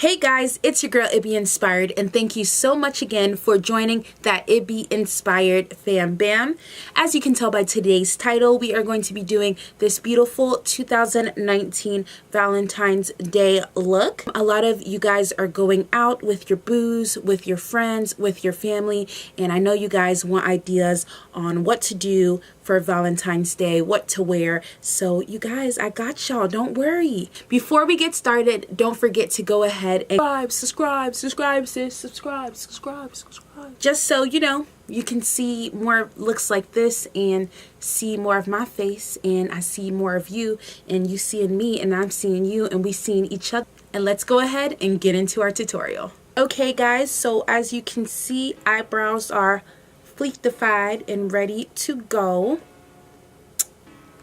Hey guys, it's your girl It Be Inspired, and thank you so much again for joining that It Be Inspired fam bam. As you can tell by today's title, we are going to be doing this beautiful 2019 Valentine's Day look. A lot of you guys are going out with your boos, with your friends, with your family, and I know you guys want ideas on what to do for Valentine's Day, what to wear. So you guys, I got y'all, don't worry. Before we get started, don't forget to go ahead and subscribe, sis, subscribe. Just so you know, you can see more looks like this and see more of my face, and I see more of you, and you seeing me and I'm seeing you, and we seeing each other. And let's go ahead and get into our tutorial. Okay guys, so as you can see, eyebrows are fleetified and ready to go.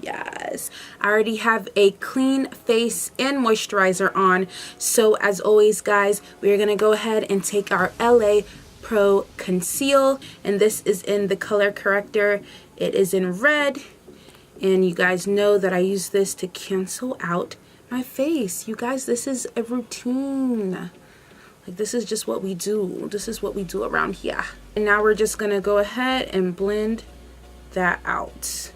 Yes, I already have a clean face and moisturizer on. So as always guys, we're gonna go ahead and take our LA Pro Conceal, and this is in the color corrector. It is in red, and you guys know that I use this to cancel out my face. You guys, this is a routine. Like, this is just what we do. This is what we do around here. And now we're just gonna go ahead and blend that out.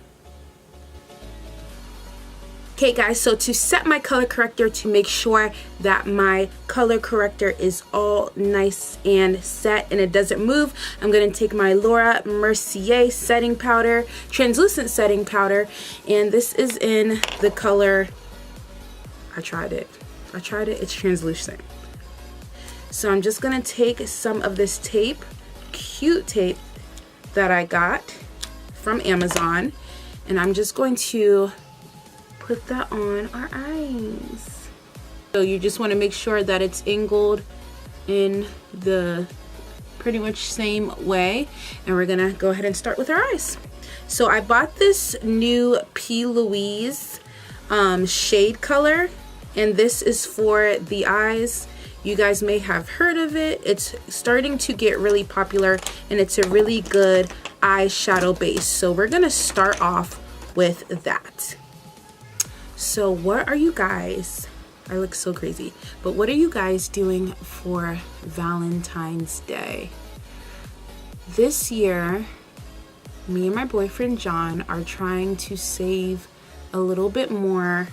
Okay guys, so to set my color corrector, to make sure that my color corrector is all nice and set and it doesn't move, I'm gonna take my Laura Mercier setting powder, translucent setting powder, and this is in the color, I tried it, it's translucent. So I'm just gonna take some of this tape, cute tape that I got from Amazon, and I'm just going to put that on our eyes. So you just want to make sure that it's angled in the pretty much same way, and we're gonna go ahead and start with our eyes. So I bought this new P.Louise shade color, and this is for the eyes. You guys may have heard of it. It's starting to get really popular, and it's a really good eyeshadow base. So we're gonna start off with that. So what are you guys, I look so crazy, but what are you guys doing for Valentine's Day? This year, me and my boyfriend John are trying to save a little bit more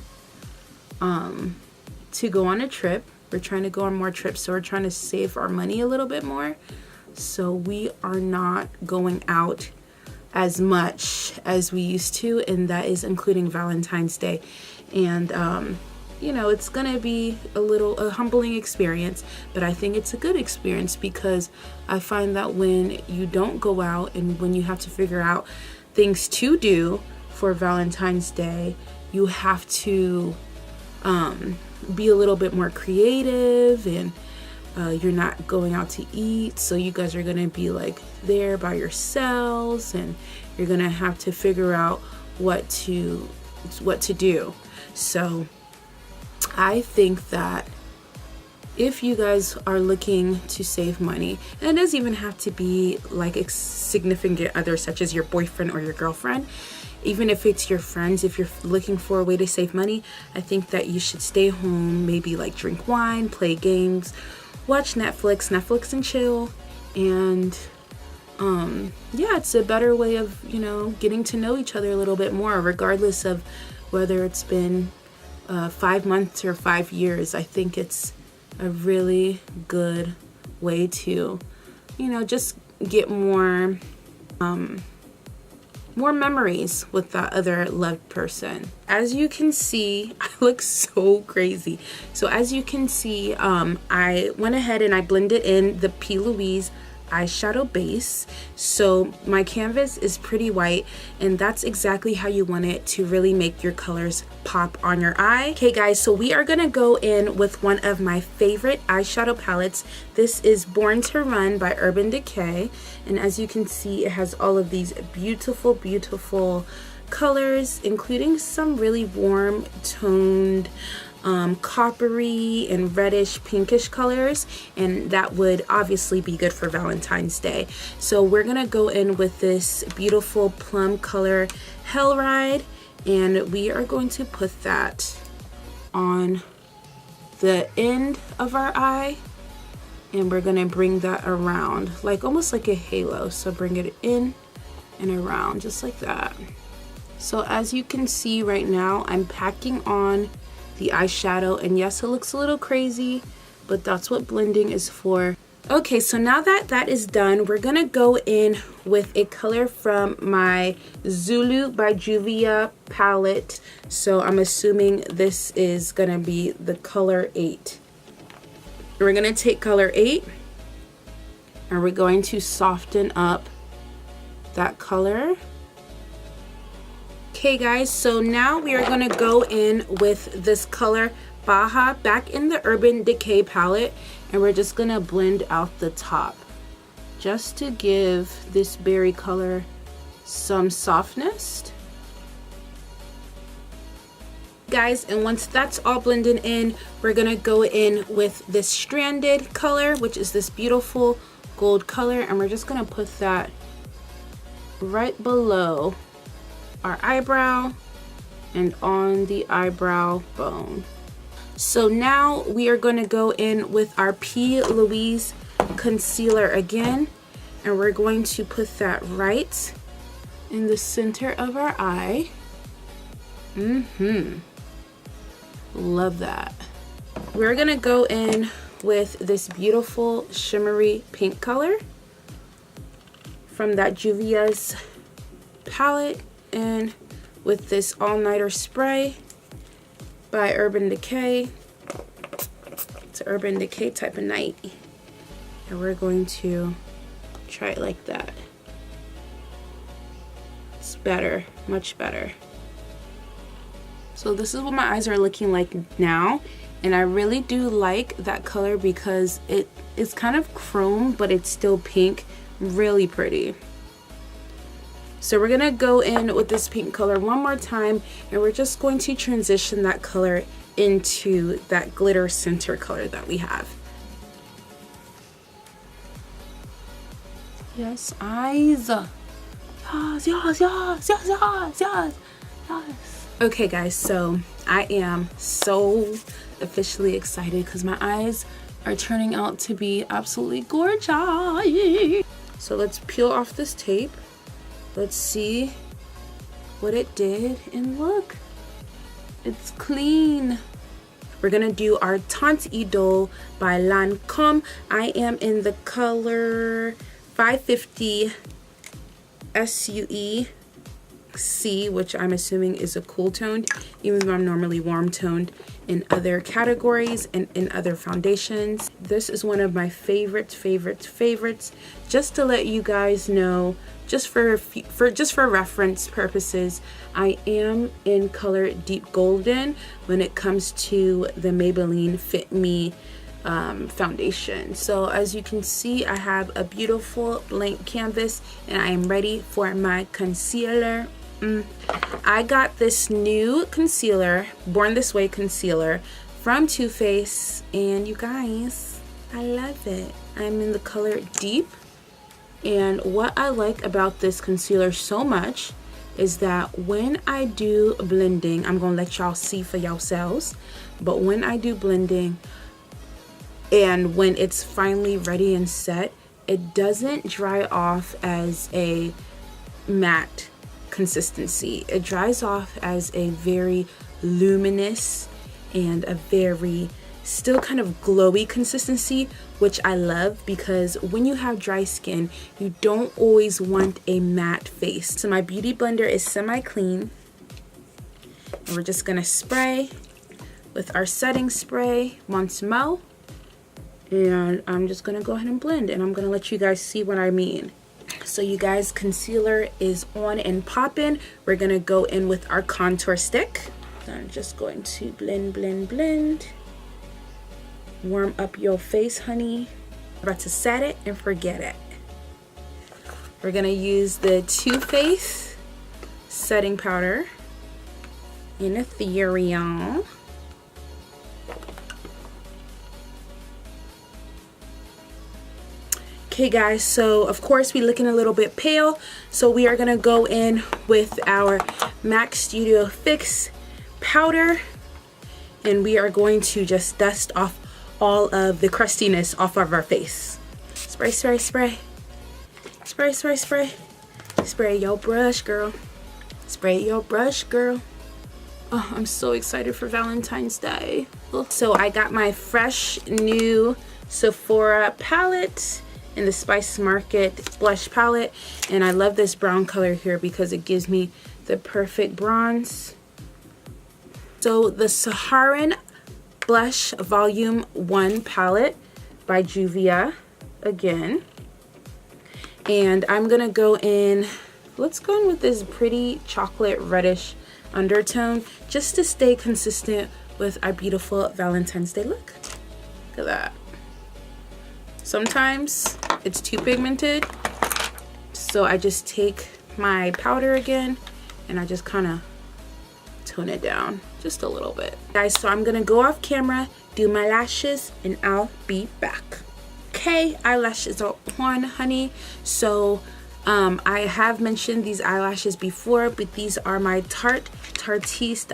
to go on a trip. We're trying to go on more trips, so we're trying to save our money a little bit more. So we are not going out as much as we used to, and that is including Valentine's Day. And you know, it's gonna be a humbling experience, but I think it's a good experience, because I find that when you don't go out and when you have to figure out things to do for Valentine's Day, you have to be a little bit more creative, and you're not going out to eat, so you guys are gonna be like there by yourselves, and you're gonna have to figure out what to do. So I think that if you guys are looking to save money, and it doesn't even have to be like a significant other such as your boyfriend or your girlfriend, even if it's your friends, if you're looking for a way to save money, I think that you should stay home, maybe like drink wine, play games, watch Netflix and chill. And yeah, it's a better way of, you know, getting to know each other a little bit more, regardless of whether it's been 5 months or 5 years. I think it's a really good way to, you know, just get more memories with that other loved person. As you can see, I look so crazy. So as you can see, I went ahead and I blended in the P.Louise eyeshadow base. So my canvas is pretty white, and that's exactly how you want it to really make your colors pop on your eye. Okay guys, so we are gonna go in with one of my favorite eyeshadow palettes. This is Born to Run by Urban Decay, and as you can see, it has all of these beautiful colors, including some really warm toned coppery and reddish pinkish colors, and that would obviously be good for Valentine's Day. So we're gonna go in with this beautiful plum color Hell Ride, and we are going to put that on the end of our eye, and we're gonna bring that around, like almost like a halo. So bring it in and around, just like that. So as you can see right now, I'm packing on the eyeshadow, and yes, it looks a little crazy, but that's what blending is for. Okay, so now that that is done, we're gonna go in with a color from my Zulu by Juvia palette. So I'm assuming this is gonna be the color 8. We're gonna take color 8 and we're going to soften up that color. Okay guys, so now we are gonna go in with this color Baja back in the Urban Decay palette, and we're just gonna blend out the top just to give this berry color some softness. Guys, and once that's all blended in, we're gonna go in with this stranded color, which is this beautiful gold color, and we're just gonna put that right below our eyebrow and on the eyebrow bone. So now we are going to go in with our P.Louise concealer again, and we're going to put that right in the center of our eye. Love that. We're going to go in with this beautiful shimmery pink color from that Juvia's palette, and with this all-nighter spray by Urban Decay. It's an Urban Decay type of night, and we're going to try it like that. It's better, much better. So this is what my eyes are looking like now, and I really do like that color because it is kind of chrome, but it's still pink. Really pretty. So we're gonna go in with this pink color one more time, and we're just going to transition that color into that glitter center color that we have. Yes, eyes. Yes, yes, yes, yes, yes, yes, yes. Okay guys, so I am so officially excited because my eyes are turning out to be absolutely gorgeous. So let's peel off this tape. Let's see what it did, and look, it's clean. We're gonna do our T'eint Idole by Lancome. I am in the color 550 SUE C, which I'm assuming is a cool toned, even though I'm normally warm toned in other categories and in other foundations. This is one of my favorites. Just to let you guys know, just for reference purposes, I am in color Deep Golden when it comes to the Maybelline Fit Me foundation. So as you can see, I have a beautiful blank canvas, and I am ready for my concealer. I got this new concealer, Born This Way concealer from Too Faced, and you guys, I love it. I'm in the color Deep, and what I like about this concealer so much is that when I do blending, I'm gonna let y'all see for yourselves, but when I do blending and when it's finally ready and set, it doesn't dry off as a matte consistency. It dries off as a very luminous and a very still kind of glowy consistency, which I love because when you have dry skin, you don't always want a matte face. So my beauty blender is semi-clean, and we're just gonna spray with our setting spray once more, and I'm just gonna go ahead and blend, and I'm gonna let you guys see what I mean. So you guys, concealer is on and popping. We're gonna go in with our contour stick. So I'm just going to blend. Warm up your face, honey. About to set it and forget it. We're gonna use the Too Faced setting powder in Ethereal. Okay guys, so of course we're looking a little bit pale, so we are gonna go in with our MAC Studio Fix powder, and we are going to just dust off all of the crustiness off of our face. Spray, spray, spray. Spray, spray, spray. Spray your brush, girl. Spray your brush, girl. Oh, I'm so excited for Valentine's Day. So I got my fresh new Sephora palette in the Spice Market blush palette, and I love this brown color here because it gives me the perfect bronze. So the Saharan Blush Volume 1 palette by Juvia again. And I'm gonna go in, let's go in with this pretty chocolate reddish undertone just to stay consistent with our beautiful Valentine's Day look. Look at that. Sometimes it's too pigmented, so I just take my powder again and I just kind of tone it down just a little bit. Guys, so I'm gonna go off camera, do my lashes, and I'll be back. Okay, eyelashes are on, honey. So I have mentioned these eyelashes before, but these are my Tarteist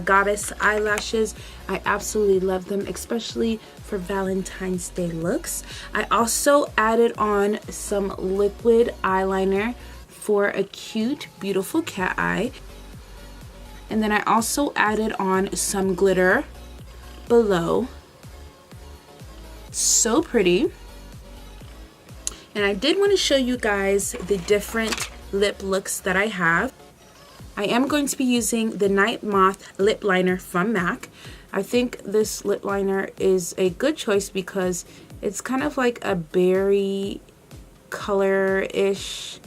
Goddess eyelashes. I absolutely love them, especially for Valentine's Day looks. I also added on some liquid eyeliner for a cute, beautiful cat eye. And then I also added on some glitter below. So pretty. And I did want to show you guys the different lip looks that I have. I am going to be using the Nightmoth lip liner from M.A.C. I think this lip liner is a good choice because it's kind of like a berry color-ish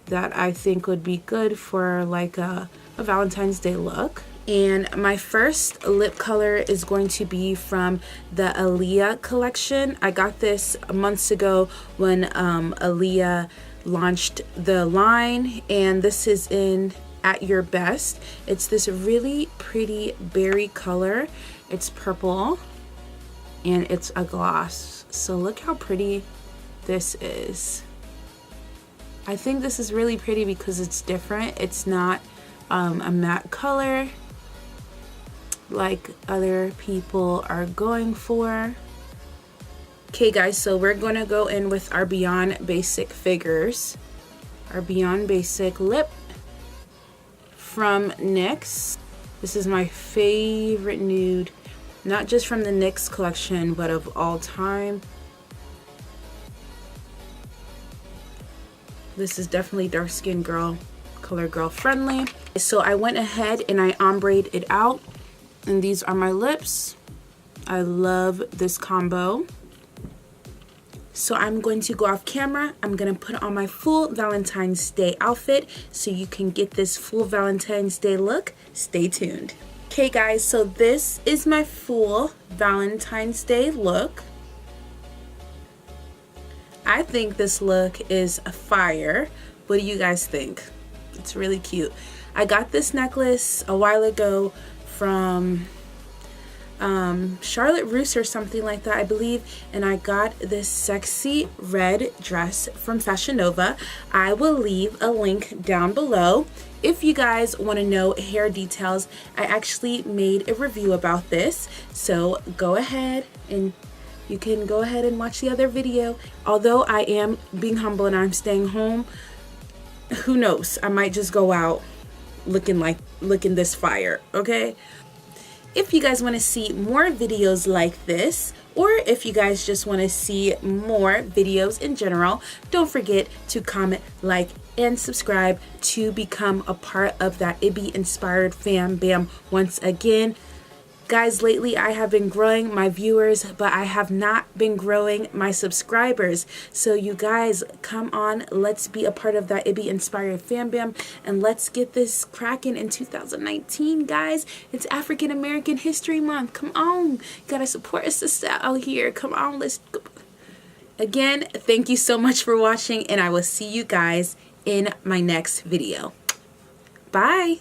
that I think would be good for like a Valentine's Day look. And my first lip color is going to be from the Aaliyah collection. I got this months ago when Aaliyah launched the line, and this is in At Your Best. It's this really pretty berry color. It's purple and it's a gloss. So look how pretty this is. I think this is really pretty because it's different. It's not a matte color like other people are going for. Okay guys, so we're gonna go in with our Beyond Basic figures. Our Beyond Basic lip from NYX. This is my favorite nude, not just from the NYX collection, but of all time. This is definitely dark skin girl, color girl friendly. So I went ahead and I ombre'd it out, and these are my lips. I love this combo. So I'm going to go off camera. I'm gonna put on my full Valentine's Day outfit so you can get this full Valentine's Day look. Stay tuned. Okay guys, so this is my full Valentine's Day look. I think this look is a fire. What do you guys think? It's really cute. I got this necklace a while ago from Charlotte Russe or something like that, I believe, and I got this sexy red dress from Fashion Nova. I will leave a link down below. If you guys want to know hair details, I actually made a review about this, so go ahead and you can go ahead and watch the other video. Although I am being humble and I'm staying home, who knows, I might just go out looking this fire, okay? If you guys want to see more videos like this, or if you guys just want to see more videos in general, don't forget to comment, like, and subscribe to become a part of that Ibby inspired fam bam once again. Guys, lately I have been growing my viewers, but I have not been growing my subscribers. So you guys, come on, let's be a part of that Ibby Inspired Fam Bam, and let's get this cracking in 2019, guys. It's African American History Month. Come on, you gotta support a sister out here. Come on, let's go. Again, thank you so much for watching, and I will see you guys in my next video. Bye.